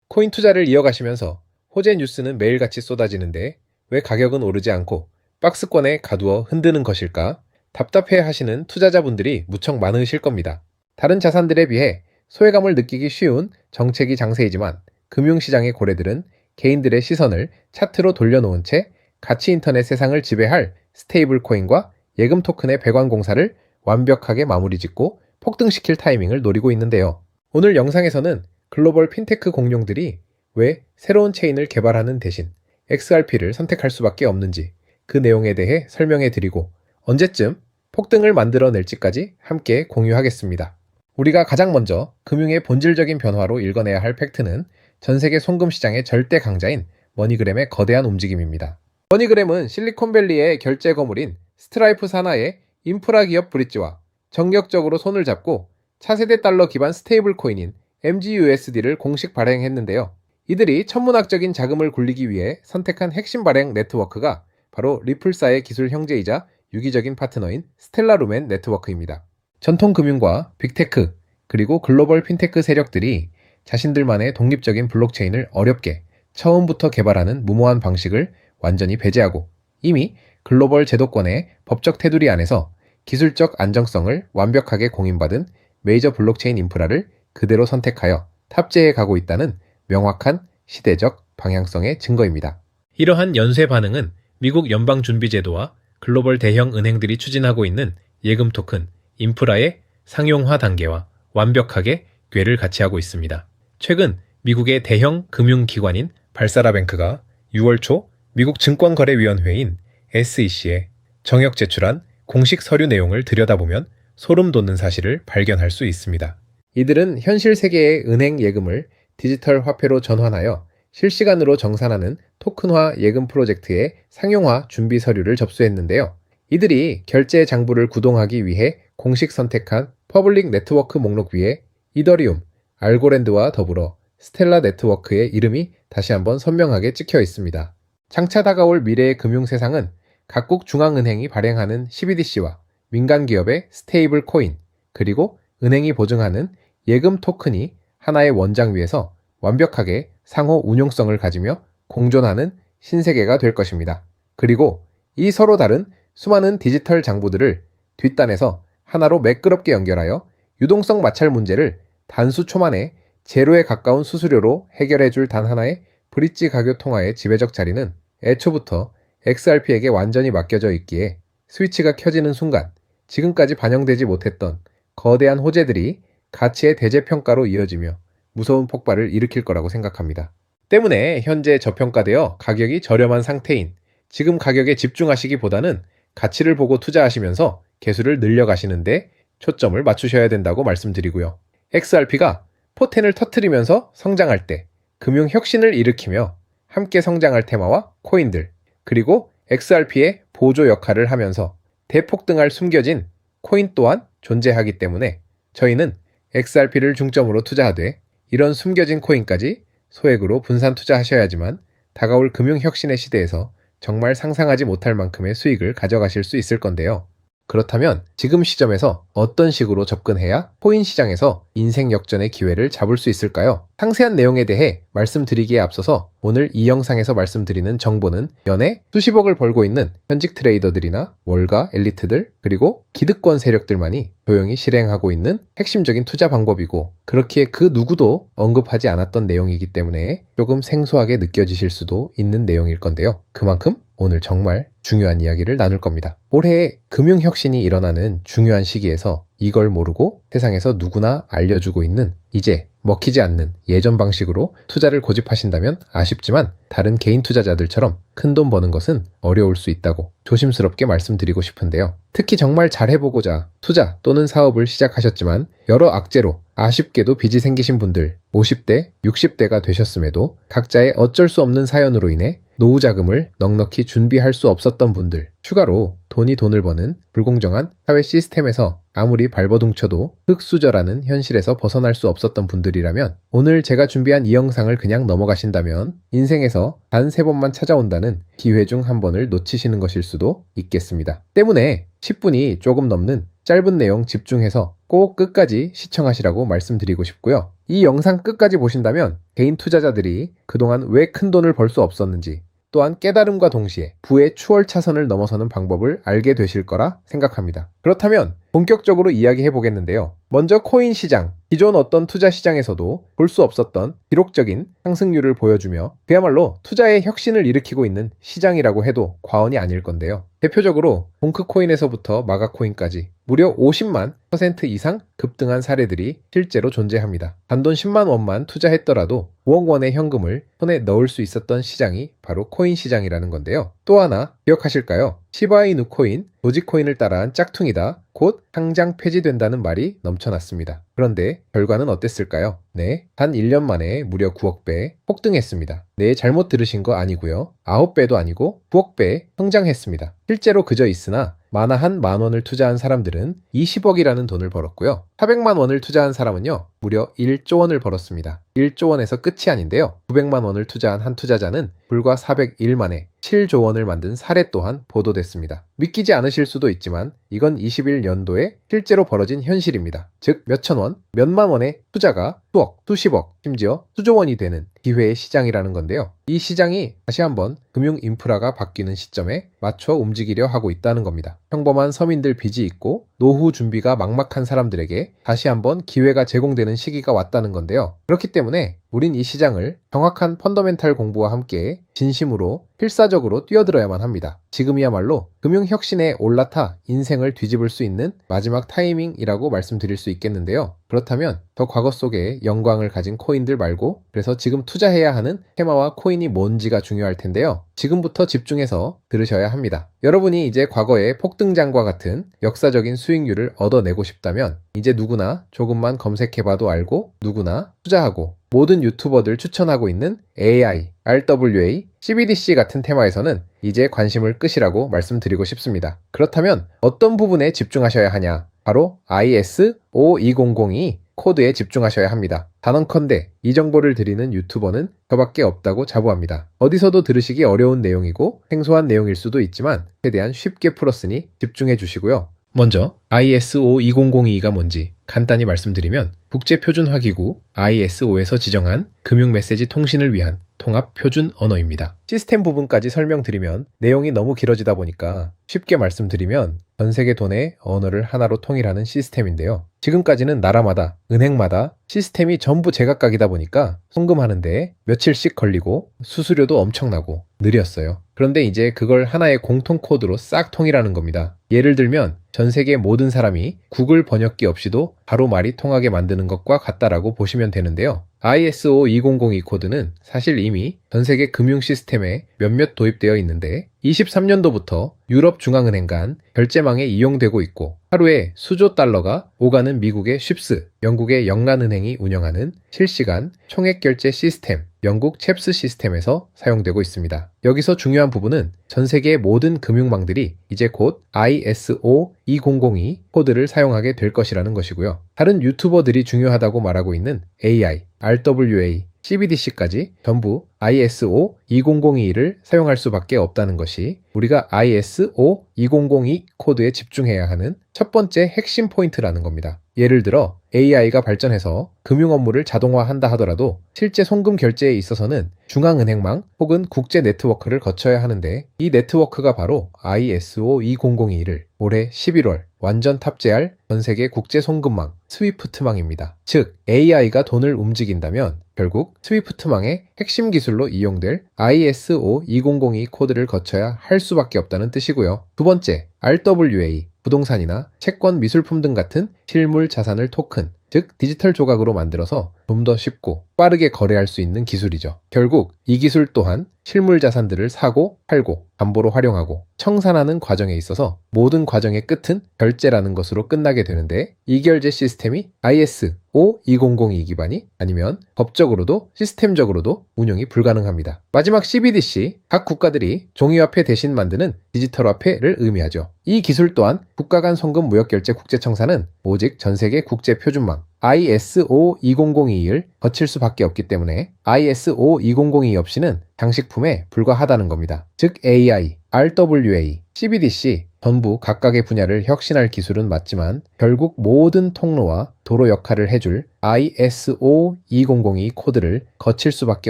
코인 투자를 이어가시면서 호재 뉴스는 매일같이 쏟아지는데 왜 가격은 오르지 않고 박스권에 가두어 흔드는 것일까? 답답해 하시는 투자자분들이 무척 많으실 겁니다. 다른 자산들에 비해 소외감을 느끼기 쉬운 정책이 장세이지만 금융시장의 고래들은 개인들의 시선을 차트로 돌려놓은 채 가치 인터넷 세상을 지배할 스테이블 코인과 예금 토큰의 배관 공사를 완벽하게 마무리 짓고 폭등시킬 타이밍을 노리고 있는데요. 오늘 영상에서는 글로벌 핀테크 공룡들이 왜 새로운 체인을 개발하는 대신 XRP를 선택할 수밖에 없는지 그 내용에 대해 설명해 드리고 언제쯤 폭등을 만들어낼지까지 함께 공유하겠습니다. 우리가 가장 먼저 금융의 본질적인 변화로 읽어내야 할 팩트는 전 세계 송금 시장의 절대 강자인 머니그램의 거대한 움직임입니다. 머니그램은 실리콘밸리의 결제 거물인 스트라이프 산하의 인프라 기업 브릿지와 정격적으로 손을 잡고 차세대 달러 기반 스테이블 코인인 MGUSD를 공식 발행했는데요. 이들이 천문학적인 자금을 굴리기 위해 선택한 핵심 발행 네트워크가 바로 리플사의 기술 형제이자 유기적인 파트너인 스텔라루멘 네트워크입니다. 전통 금융과 빅테크 그리고 글로벌 핀테크 세력들이 자신들만의 독립적인 블록체인을 어렵게 처음부터 개발하는 무모한 방식을 완전히 배제하고 이미 글로벌 제도권의 법적 테두리 안에서 기술적 안정성을 완벽하게 공인받은 메이저 블록체인 인프라를 그대로 선택하여 탑재해 가고 있다는 명확한 시대적 방향성의 증거입니다. 이러한 연쇄 반응은 미국 연방준비제도와 글로벌 대형 은행들이 추진하고 있는 예금 토큰, 인프라의 상용화 단계와 완벽하게 궤를 같이 하고 있습니다. 최근 미국의 대형 금융기관인 발사라뱅크가 6월 초 미국 증권거래위원회인 SEC에 정역 제출한 공식 서류 내용을 들여다보면 소름 돋는 사실을 발견할 수 있습니다. 이들은 현실 세계의 은행 예금을 디지털 화폐로 전환하여 실시간으로 정산하는 토큰화 예금 프로젝트의 상용화 준비 서류를 접수했는데요. 이들이 결제 장부를 구동하기 위해 공식 선택한 퍼블릭 네트워크 목록 위에 이더리움, 알고랜드와 더불어 스텔라 네트워크의 이름이 다시 한번 선명하게 찍혀 있습니다. 장차 다가올 미래의 금융 세상은 각국 중앙은행이 발행하는 CBDC와 민간 기업의 스테이블 코인, 그리고 은행이 보증하는 예금 토큰이 하나의 원장 위에서 완벽하게 상호 운용성을 가지며 공존하는 신세계가 될 것입니다. 그리고 이 서로 다른 수많은 디지털 장부들을 뒷단에서 하나로 매끄럽게 연결하여 유동성 마찰 문제를 단수 초만에 제로에 가까운 수수료로 해결해 줄 단 하나의 브릿지 가교 통화의 지배적 자리는 애초부터 XRP에게 완전히 맡겨져 있기에 스위치가 켜지는 순간 지금까지 반영되지 못했던 거대한 호재들이 가치의 대재평가로 이어지며 무서운 폭발을 일으킬 거라고 생각합니다. 때문에 현재 저평가되어 가격이 저렴한 상태인 지금 가격에 집중하시기보다는 가치를 보고 투자하시면서 개수를 늘려가시는데 초점을 맞추셔야 된다고 말씀드리고요. XRP가 포텐을 터뜨리면서 성장할 때 금융혁신을 일으키며 함께 성장할 테마와 코인들 그리고 XRP의 보조 역할을 하면서 대폭등할 숨겨진 코인 또한 존재하기 때문에 저희는 XRP를 중점으로 투자하되 이런 숨겨진 코인까지 소액으로 분산 투자하셔야지만 다가올 금융혁신의 시대에서 정말 상상하지 못할 만큼의 수익을 가져가실 수 있을 건데요. 그렇다면 지금 시점에서 어떤 식으로 접근해야 코인 시장에서 인생 역전의 기회를 잡을 수 있을까요? 상세한 내용에 대해 말씀드리기에 앞서서 오늘 이 영상에서 말씀드리는 정보는 연에 수십억을 벌고 있는 현직 트레이더들이나 월가 엘리트들 그리고 기득권 세력들만이 조용히 실행하고 있는 핵심적인 투자 방법이고 그렇기에 그 누구도 언급하지 않았던 내용이기 때문에 조금 생소하게 느껴지실 수도 있는 내용일 건데요. 그만큼 오늘 정말 중요한 이야기를 나눌 겁니다. 올해 금융혁신이 일어나는 중요한 시기에서 이걸 모르고 세상에서 누구나 알려주고 있는 이제 먹히지 않는 예전 방식으로 투자를 고집하신다면 아쉽지만 다른 개인 투자자들처럼 큰돈 버는 것은 어려울 수 있다고 조심스럽게 말씀드리고 싶은데요. 특히 정말 잘해보고자 투자 또는 사업을 시작하셨지만 여러 악재로 아쉽게도 빚이 생기신 분들 50대, 60대가 되셨음에도 각자의 어쩔 수 없는 사연으로 인해 노후 자금을 넉넉히 준비할 수 없었던 분들 추가로 돈이 돈을 버는 불공정한 사회 시스템에서 아무리 발버둥쳐도 흙수저라는 현실에서 벗어날 수 없었던 분들이라면 오늘 제가 준비한 이 영상을 그냥 넘어가신다면 인생에서 단 3번만 찾아온다는 기회 중 한 번을 놓치시는 것일 수도 있겠습니다. 때문에 10분이 조금 넘는 짧은 내용 집중해서 꼭 끝까지 시청하시라고 말씀드리고 싶고요. 이 영상 끝까지 보신다면 개인 투자자들이 그동안 왜 큰 돈을 벌 수 없었는지, 또한 깨달음과 동시에 부의 추월 차선을 넘어서는 방법을 알게 되실 거라 생각합니다. 그렇다면 본격적으로 이야기해 보겠는데요. 먼저 코인 시장, 기존 어떤 투자 시장에서도 볼 수 없었던 기록적인 상승률을 보여주며 그야말로 투자의 혁신을 일으키고 있는 시장이라고 해도 과언이 아닐 건데요. 대표적으로 봉크코인에서부터 마가코인까지 무려 50만 % 이상 급등한 사례들이 실제로 존재합니다. 단돈 10만 원만 투자했더라도 5억 원의 현금을 손에 넣을 수 있었던 시장이 바로 코인 시장이라는 건데요. 또 하나 기억하실까요? 시바이누 코인, 도지코인을 따라한 짝퉁이다. 곧 상장 폐지된다는 말이 넘쳐났습니다. 그런데 결과는 어땠을까요? 네, 단 1년 만에 무려 9억 배 폭등했습니다. 네, 잘못 들으신 거 아니고요. 9배도 아니고 9억 배 성장했습니다. 실제로 그저 있으나 만화 한 만 원을 투자한 사람들은 20억이라는 돈을 벌었고요. 400만 원을 투자한 사람은요, 무려 1조 원을 벌었습니다. 1조 원에서 끝이 아닌데요. 900만 원을 투자한 한 투자자는 불과 401 만에 7조 원을 만든 사례 또한 보도됐습니다. 믿기지 않으실 수도 있지만 이건 21년도에 실제로 벌어진 현실입니다. 즉 몇천 원, 몇만 원의 투자가 수억, 수십억, 심지어 수조 원이 되는 기회의 시장이라는 건데요. 이 시장이 다시 한번 금융 인프라가 바뀌는 시점에 맞춰 움직이려 하고 있다는 겁니다. 평범한 서민들 빚이 있고 노후 준비가 막막한 사람들에게 다시 한번 기회가 제공되는 시기가 왔다는 건데요. 그렇기 때문에 우린 이 시장을 정확한 펀더멘탈 공부와 함께 진심으로 필사적으로 뛰어들어야만 합니다. 지금이야말로 금융혁신에 올라타 인생을 뒤집을 수 있는 마지막 타이밍이라고 말씀드릴 수 있겠는데요. 그렇다면 더 과거 속에 영광을 가진 코인들 말고 그래서 지금 투자해야 하는 테마와 코인이 뭔지가 중요할 텐데요. 지금부터 집중해서 들으셔야 합니다. 여러분이 이제 과거의 폭등장과 같은 역사적인 수익률을 얻어내고 싶다면 이제 누구나 조금만 검색해봐도 알고 누구나 투자하고 모든 유튜버들 추천하고 있는 AI, RWA, CBDC 같은 테마에서는 이제 관심을 끄시라고 말씀드리고 싶습니다. 그렇다면 어떤 부분에 집중하셔야 하냐? 바로 IS5200이 코드에 집중하셔야 합니다. 단언컨대 이 정보를 드리는 유튜버는 저밖에 없다고 자부합니다. 어디서도 들으시기 어려운 내용이고 생소한 내용일 수도 있지만 최대한 쉽게 풀었으니 집중해 주시고요. 먼저 ISO20022가 뭔지 간단히 말씀드리면 국제표준화기구 ISO에서 지정한 금융메시지 통신을 위한 통합 표준 언어입니다. 시스템 부분까지 설명드리면 내용이 너무 길어지다 보니까 쉽게 말씀드리면 전 세계 돈의 언어를 하나로 통일하는 시스템인데요. 지금까지는 나라마다, 은행마다 시스템이 전부 제각각이다 보니까 송금하는데 며칠씩 걸리고 수수료도 엄청나고 느렸어요. 그런데 이제 그걸 하나의 공통 코드로 싹 통일하는 겁니다. 예를 들면 전 세계 모든 사람이 구글 번역기 없이도 바로 말이 통하게 만드는 것과 같다라고 보시면 되는데요. ISO2002 코드는 사실 이미 전 세계 금융 시스템에 몇몇 도입되어 있는데 23년도부터 유럽 중앙은행 간 결제망에 이용되고 있고 하루에 수조 달러가 오가는 미국의 쉽스, 영국의 영란은행이 운영하는 실시간 총액 결제 시스템, 영국 챕스 시스템에서 사용되고 있습니다. 여기서 중요한 부분은 전 세계의 모든 금융망들이 이제 곧 ISO2002 코드를 사용하게 될 것이라는 것이고요. 다른 유튜버들이 중요하다고 말하고 있는 AI, RWA, CBDC까지 전부 ISO2002를 사용할 수밖에 없다는 것이 우리가 ISO2002 코드에 집중해야 하는 첫 번째 핵심 포인트라는 겁니다. 예를 들어 AI가 발전해서 금융 업무를 자동화한다 하더라도 실제 송금 결제에 있어서는 중앙은행망 혹은 국제 네트워크를 거쳐야 하는데 이 네트워크가 바로 ISO2002를 올해 11월 완전 탑재할 전세계 국제 송금망 스위프트망입니다. 즉 AI가 돈을 움직인다면 결국 스위프트망의 핵심 기술로 이용될 ISO2002 코드를 거쳐야 할 수밖에 없다는 뜻이고요. 두 번째, RWA, 부동산이나 채권, 미술품 등 같은 실물 자산을 토큰, 즉 디지털 조각으로 만들어서 좀 더 쉽고 빠르게 거래할 수 있는 기술이죠. 결국 이 기술 또한 실물 자산들을 사고 팔고 담보로 활용하고 청산하는 과정에 있어서 모든 과정의 끝은 결제라는 것으로 끝나게 되는데 이 결제 시스템이 ISO2002 기반이 아니면 법적으로도 시스템적으로도 운영이 불가능합니다. 마지막 CBDC, 각 국가들이 종이화폐 대신 만드는 디지털화폐를 의미하죠. 이 기술 또한 국가 간 송금 무역결제 국제청사는 오직 전세계 국제표준망 ISO2002를 거칠 수밖에 없기 때문에 ISO2002 없이는 장식품에 불과하다는 겁니다. 즉 AI, RWA, CBDC 전부 각각의 분야를 혁신할 기술은 맞지만 결국 모든 통로와 도로 역할을 해줄 ISO 2002 코드를 거칠 수밖에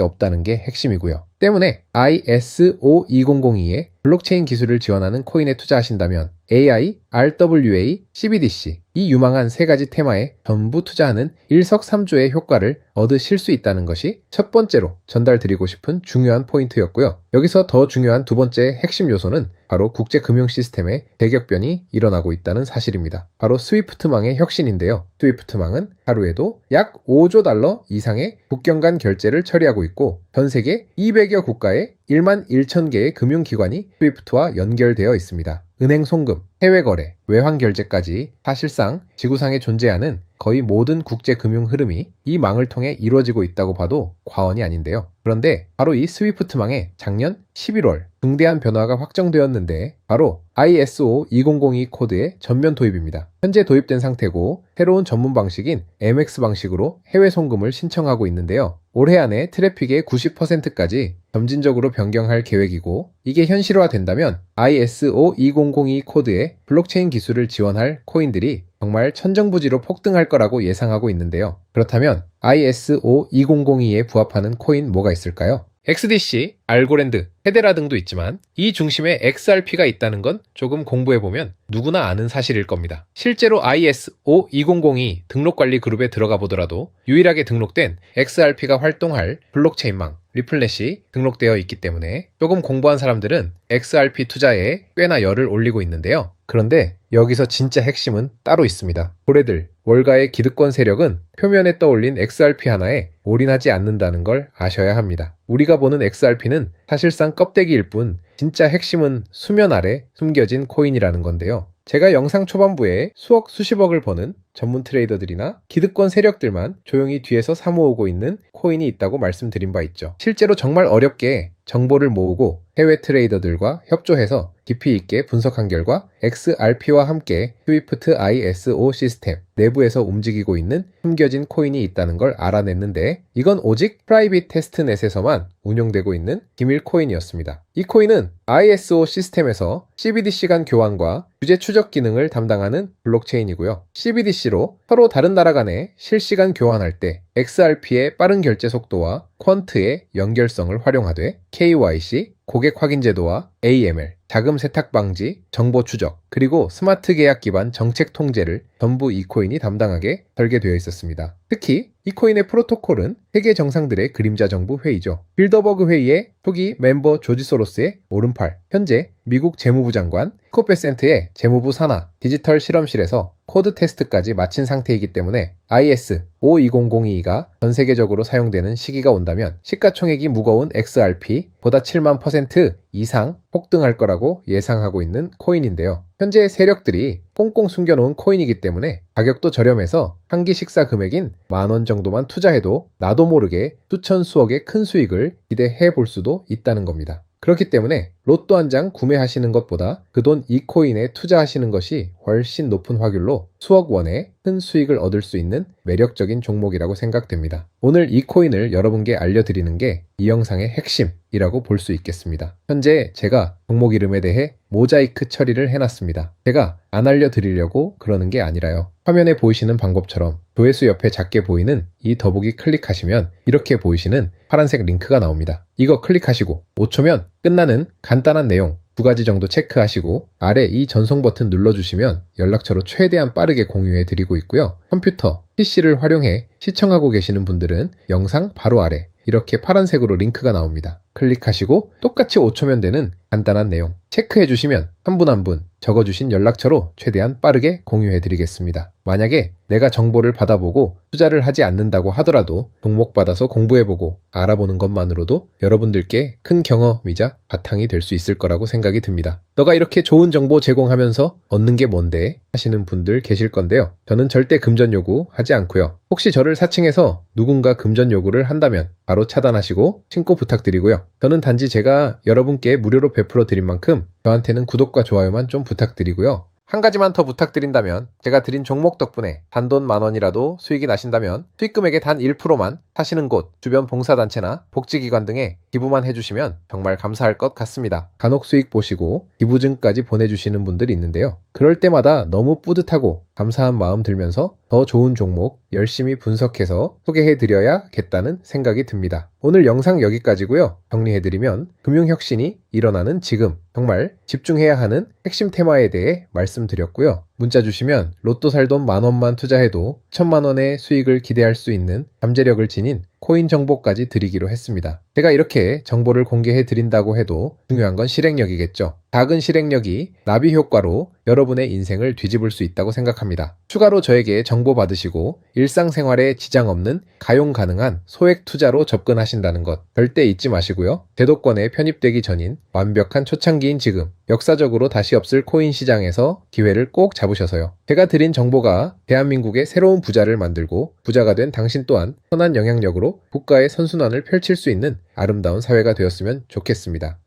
없다는 게 핵심이고요. 때문에 ISO 2002에 블록체인 기술을 지원하는 코인에 투자하신다면 AI, RWA, CBDC 이 유망한 세 가지 테마에 전부 투자하는 일석삼조의 효과를 얻으실 수 있다는 것이 첫 번째로 전달드리고 싶은 중요한 포인트였고요. 여기서 더 중요한 두 번째 핵심 요소는 바로 국제 금융 시스템의 대격변이 일어나고 있다는 사실입니다. 바로 스위프트망의 혁신인데요. 스위프트망은 하루에도 약 5조 달러 이상의 국경 간 결제를 처리하고 있고 전 세계 200여 국가에 1만 1천 개의 금융기관이 스위프트와 연결되어 있습니다. 은행 송금, 해외 거래, 외환 결제까지 사실상 지구상에 존재하는 거의 모든 국제 금융 흐름이 이 망을 통해 이루어지고 있다고 봐도 과언이 아닌데요. 그런데 바로 이 스위프트망에 작년 11월 중대한 변화가 확정되었는데 바로 ISO 2002 코드의 전면 도입입니다. 현재 도입된 상태고 새로운 전문 방식인 MX 방식으로 해외 송금을 신청하고 있는데요. 올해 안에 트래픽의 90%까지 점진적으로 변경할 계획이고 이게 현실화된다면 ISO 2002 코드의 블록체인 기술을 지원할 코인들이 정말 천정부지로 폭등할 거라고 예상하고 있는데요. 그렇다면 ISO 2002에 부합하는 코인 뭐가 있을까요? XDC, 알고랜드, 헤데라 등도 있지만 이 중심에 XRP가 있다는 건 조금 공부해보면 누구나 아는 사실일 겁니다. 실제로 ISO 2002 등록관리 그룹에 들어가 보더라도 유일하게 등록된 XRP가 활동할 블록체인망 리플렛이 등록되어 있기 때문에 조금 공부한 사람들은 XRP 투자에 꽤나 열을 올리고 있는데요. 그런데 여기서 진짜 핵심은 따로 있습니다. 고래들, 월가의 기득권 세력은 표면에 떠올린 XRP 하나에 올인하지 않는다는 걸 아셔야 합니다. 우리가 보는 XRP는 사실상 껍데기일 뿐 진짜 핵심은 수면 아래 숨겨진 코인이라는 건데요. 제가 영상 초반부에 수억 수십억을 버는 전문 트레이더들이나 기득권 세력들만 조용히 뒤에서 사모으고 있는 코인이 있다고 말씀드린 바 있죠. 실제로 정말 어렵게 정보를 모으고 해외 트레이더들과 협조해서 깊이 있게 분석한 결과 XRP와 함께 스위프트 ISO 시스템 내부에서 움직이고 있는 숨겨진 코인이 있다는 걸 알아냈는데 이건 오직 프라이빗 테스트넷에서만 운용되고 있는 기밀 코인이었습니다. 이 코인은 ISO 시스템에서 CBDC 간 교환과 규제 추적 기능을 담당하는 블록체인이고요. CBDC로 서로 다른 나라 간에 실시간 교환할 때 XRP의 빠른 결제 속도와 퀀트의 연결성을 활용하되 KYC, 고객 확인 제도와 AML, 자금 세탁 방지, 정보 추적, 그리고 스마트 계약 기반 정책 통제를 전부 이 코인이 담당하게 설계되어 있었습니다. 특히 이 코인의 프로토콜은 세계 정상들의 그림자 정부 회의죠. 빌더버그 회의의 초기 멤버 조지 소로스의 오른팔, 현재 미국 재무부 장관 스콧 베센트의 재무부 산하 디지털 실험실에서 코드 테스트까지 마친 상태이기 때문에 ISO 2002가 전 세계적으로 사용되는 시기가 온다면 시가총액이 무거운 XRP보다 7만 % 이상 폭등할 거라고 예상하고 있는 코인인데요. 현재 세력들이 꽁꽁 숨겨놓은 코인이기 때문에 가격도 저렴해서 한 끼 식사 금액인 10,000원 정도만 투자해도 나도 모르게 수천 수억의 큰 수익을 기대해 볼 수도 있다는 겁니다. 그렇기 때문에 로또 한 장 구매하시는 것보다 그 돈 이 코인에 투자하시는 것이 훨씬 높은 확률로 수억 원의 큰 수익을 얻을 수 있는 매력적인 종목이라고 생각됩니다. 오늘 이 코인을 여러분께 알려드리는 게 이 영상의 핵심이라고 볼 수 있겠습니다. 현재 제가 종목 이름에 대해 모자이크 처리를 해놨습니다. 제가 안 알려드리려고 그러는 게 아니라요. 화면에 보이시는 방법처럼 조회수 옆에 작게 보이는 이 더보기 클릭하시면 이렇게 보이시는 파란색 링크가 나옵니다. 이거 클릭하시고 5초면 끝나는 간단한 내용 2가지 정도 체크하시고 아래 이 전송 버튼 눌러주시면 연락처로 최대한 빠르게 공유해 드리고 있고요. 컴퓨터, PC를 활용해 시청하고 계시는 분들은 영상 바로 아래 이렇게 파란색으로 링크가 나옵니다. 클릭하시고 똑같이 5초면 되는 간단한 내용 체크해 주시면 한 분 한 분 적어주신 연락처로 최대한 빠르게 공유해 드리겠습니다. 만약에 내가 정보를 받아보고 투자를 하지 않는다고 하더라도 종목 받아서 공부해보고 알아보는 것만으로도 여러분들께 큰 경험이자 바탕이 될 수 있을 거라고 생각이 듭니다. 너가 이렇게 좋은 정보 제공하면서 얻는 게 뭔데? 하시는 분들 계실 건데요. 저는 절대 금전 요구 하지 않고요. 혹시 저를 사칭해서 누군가 금전 요구를 한다면 바로 차단하시고 신고 부탁드리고요. 저는 단지 제가 여러분께 무료로 베풀어 드린 만큼 저한테는 구독과 좋아요만 좀 부탁드리고요. 한 가지만 더 부탁드린다면 제가 드린 종목 덕분에 단돈 10,000원이라도 수익이 나신다면 수익금액의 단 1%만 사시는 곳, 주변 봉사단체나 복지기관 등에 기부만 해주시면 정말 감사할 것 같습니다. 간혹 수익 보시고 기부증까지 보내주시는 분들이 있는데요. 그럴 때마다 너무 뿌듯하고 감사한 마음 들면서 더 좋은 종목 열심히 분석해서 소개해드려야겠다는 생각이 듭니다. 오늘 영상 여기까지고요. 정리해드리면 금융혁신이 일어나는 지금 정말 집중해야 하는 핵심 테마에 대해 말씀드렸고요. 문자 주시면 로또 살 돈 10,000원만 투자해도 1,000,000원의 수익을 기대할 수 있는 잠재력을 지닌 코인 정보까지 드리기로 했습니다. 제가 이렇게 정보를 공개해 드린다고 해도 중요한 건 실행력이겠죠. 작은 실행력이 나비 효과로 여러분의 인생을 뒤집을 수 있다고 생각합니다. 추가로 저에게 정보 받으시고 일상생활에 지장 없는 가용 가능한 소액 투자로 접근하신다는 것 절대 잊지 마시고요. 제도권에 편입되기 전인 완벽한 초창기인 지금 역사적으로 다시 없을 코인 시장에서 기회를 꼭 잡으셔서요. 제가 드린 정보가 대한민국의 새로운 부자를 만들고 부자가 된 당신 또한 선한 영향력으로 국가의 선순환을 펼칠 수 있는 아름다운 사회가 되었으면 좋겠습니다.